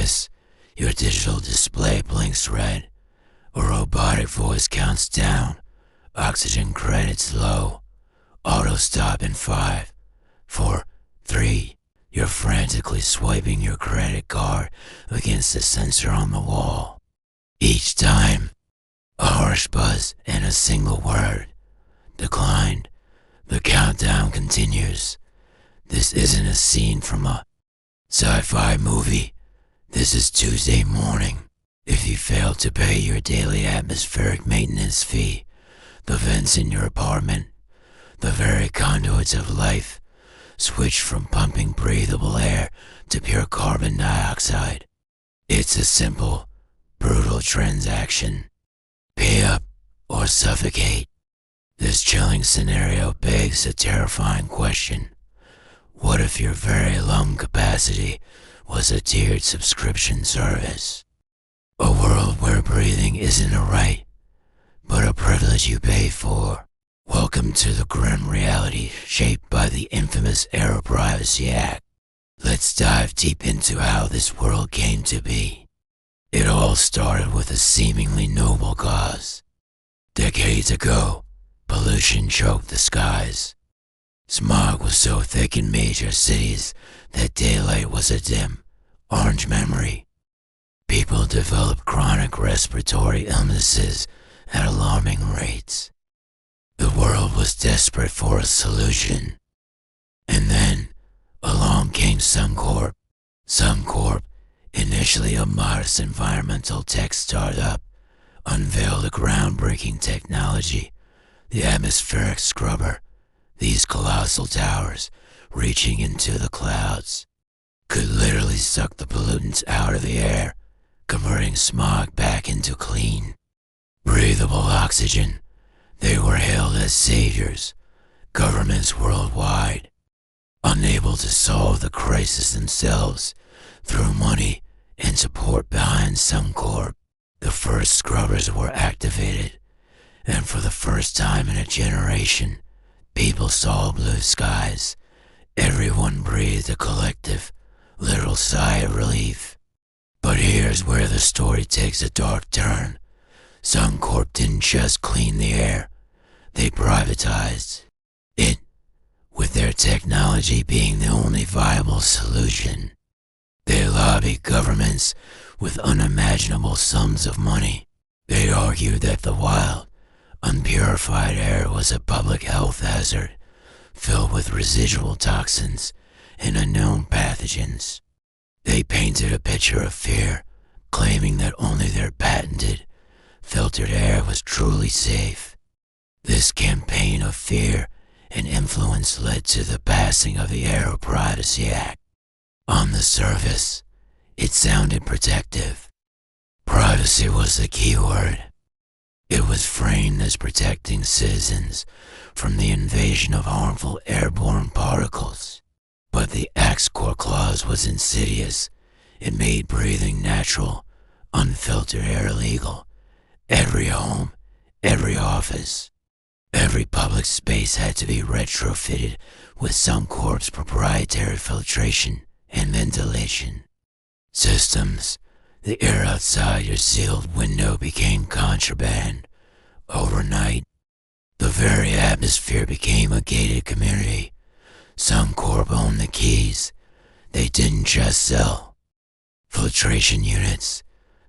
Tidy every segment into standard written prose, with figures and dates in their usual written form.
this, your digital display blinks red. A robotic voice counts down. Oxygen credits low. Auto stop in 5, 4, 3. You're frantically swiping your credit card against the sensor on the wall. Each time, a harsh buzz and a single word. Declined. The countdown continues. This isn't a scene from a sci-fi movie. This is Tuesday morning. If you fail to pay your daily atmospheric maintenance fee, the vents in your apartment, the very conduits of life, switch from pumping breathable air to pure carbon dioxide. It's a simple, brutal transaction. Pay up or suffocate. This chilling scenario begs a terrifying question. What if your very lung capacity was a tiered subscription service? A world where breathing isn't a right, but a privilege you pay for. Welcome to the grim reality shaped by the infamous Air Privacy Act. Let's dive deep into how this world came to be. It all started with a seemingly noble cause. Decades ago, pollution choked the skies. Smog was so thick in major cities that daylight was a dim, orange memory. People developed chronic respiratory illnesses at alarming rates. The world was desperate for a solution. And then, along came Suncorp. Suncorp, initially a modest environmental tech startup, unveiled a groundbreaking technology, the atmospheric scrubber. These colossal towers, reaching into the clouds, could literally suck the pollutants out of the air, converting smog back into clean, breathable oxygen. They were hailed as saviors. Governments worldwide, unable to solve the crisis themselves, threw money and support behind Suncorp. The first scrubbers were activated, and for the first time in a generation, people saw blue skies. Everyone breathed a collective, literal sigh of relief. But here's where the story takes a dark turn. Suncorp didn't just clean the air, they privatized it, with their technology being the only viable solution. They lobbied governments with unimaginable sums of money. They argued that the wild, unpurified air was a public health hazard, filled with residual toxins and unknown pathogens. They painted a picture of fear, claiming that only their patented, filtered air was truly safe. This campaign of fear and influence led to the passing of the Air Privacy Act. On the surface, it sounded protective. Privacy was the key word. It was framed as protecting citizens from the invasion of harmful airborne particles. But the Act's core clause was insidious. It made breathing natural, unfiltered air legal. Every home, every office, every public space had to be retrofitted with Suncorp's proprietary filtration and ventilation systems. The air outside your sealed window became contraband. Overnight, the very atmosphere became a gated community. Suncorp owned the keys. They didn't just sell filtration units,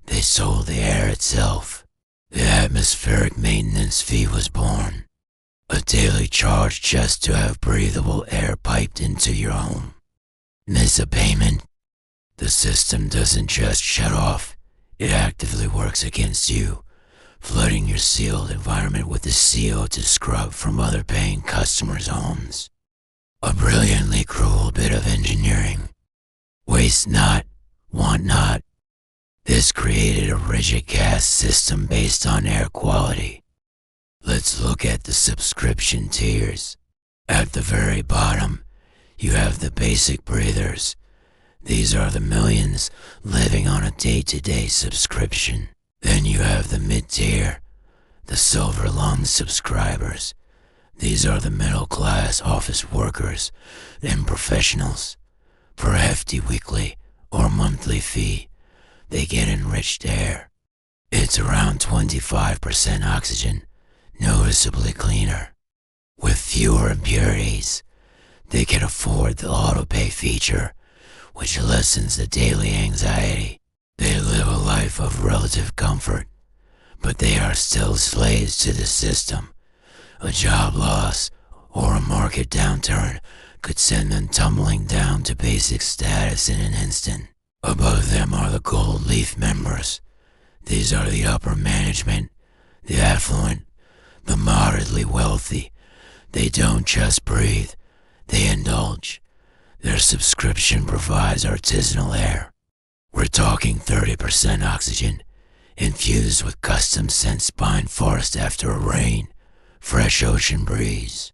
they sold the air itself. The atmospheric maintenance fee was born. A daily charge just to have breathable air piped into your home. Miss a payment? The system doesn't just shut off, it actively works against you, flooding your sealed environment with the CO2 scrub from other paying customers' homes. A brilliantly cruel bit of engineering. Waste not, want not. This created a rigid caste system based on air quality. Let's look at the subscription tiers. At the very bottom, you have the basic breathers. These are the millions living on a day-to-day subscription. Then you have the mid-tier, the silver lung subscribers. These are the middle-class office workers and professionals. For a hefty weekly or monthly fee, they get enriched air. It's around 25% oxygen, noticeably cleaner. With fewer impurities, they can afford the autopay feature, which lessens the daily anxiety. They live a life of relative comfort, but they are still slaves to the system. A job loss or a market downturn could send them tumbling down to basic status in an instant. Above them are the gold leaf members. These are the upper management, the affluent, the moderately wealthy. They don't just breathe, they indulge. Their subscription provides artisanal air. We're talking 30% oxygen, infused with custom scent pine forest after a rain, fresh ocean breeze,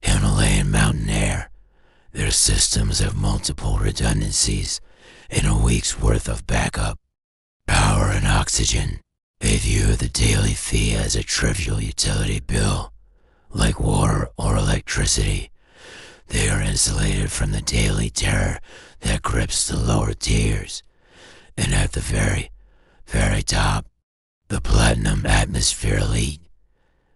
Himalayan mountain air. Their systems have multiple redundancies and a week's worth of backup. Power and oxygen. They view the daily fee as a trivial utility bill, like water or electricity. They are insulated from the daily terror that grips the lower tiers. And at the very, very top, the platinum atmosphere elite.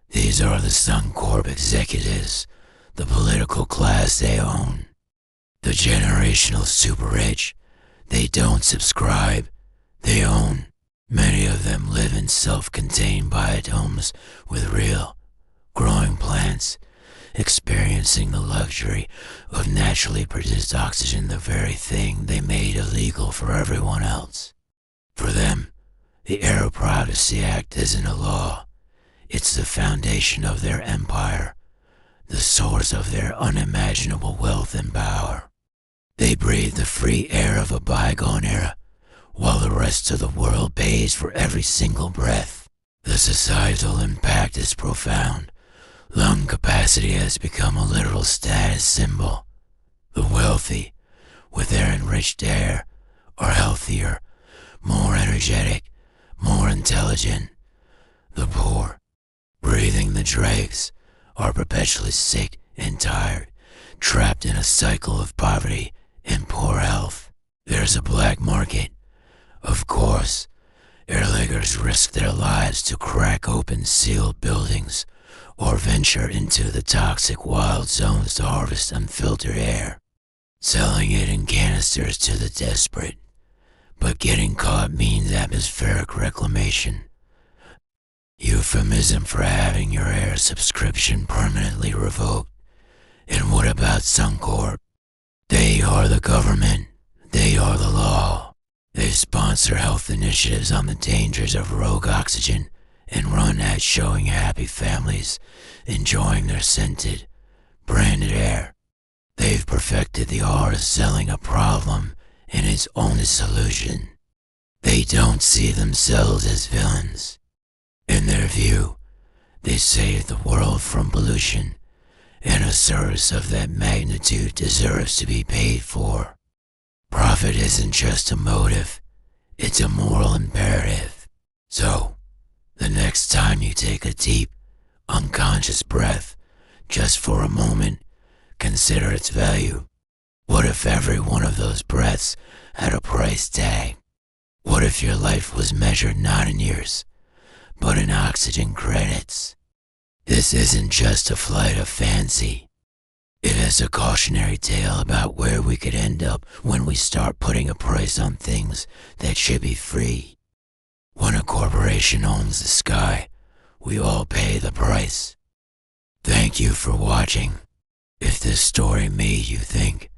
These are the Suncorp executives, the political class they own. The generational super rich. They don't subscribe, they own. Many of them live in self-contained biodomes with real, growing plants, experiencing the luxury of naturally produced oxygen, the very thing they made illegal for everyone else. For them, the Air Privacy Act isn't a law. It's the foundation of their empire, the source of their unimaginable wealth and power. They breathe the free air of a bygone era, while the rest of the world pays for every single breath. The societal impact is profound. Lung capacity has become a literal status symbol. The wealthy, with their enriched air, are healthier, more energetic, more intelligent. The poor, breathing the dregs, are perpetually sick and tired, trapped in a cycle of poverty and poor health. There's a black market. Of course, airliggers risk their lives to crack open sealed buildings or venture into the toxic wild zones to harvest unfiltered air, selling it in canisters to the desperate. But getting caught means atmospheric reclamation, euphemism for having your air subscription permanently revoked. And what about Suncorp? They are the government. They are the law. They sponsor health initiatives on the dangers of rogue oxygen and run ads showing happy families enjoying their scented, branded air. They've perfected the art of selling a problem and its only solution. They don't see themselves as villains. In their view, they save the world from pollution, and a service of that magnitude deserves to be paid for. Profit isn't just a motive, it's a moral imperative. So, the next time you take a deep, unconscious breath, just for a moment, consider its value. What if every one of those breaths had a price tag? What if your life was measured not in years, but in oxygen credits? This isn't just a flight of fancy. It is a cautionary tale about where we could end up when we start putting a price on things that should be free. When a corporation owns the sky, we all pay the price. Thank you for watching. If this story made you think,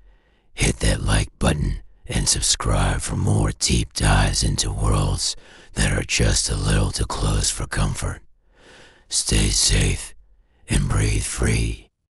hit that like button and subscribe for more deep dives into worlds that are just a little too close for comfort. Stay safe and breathe free.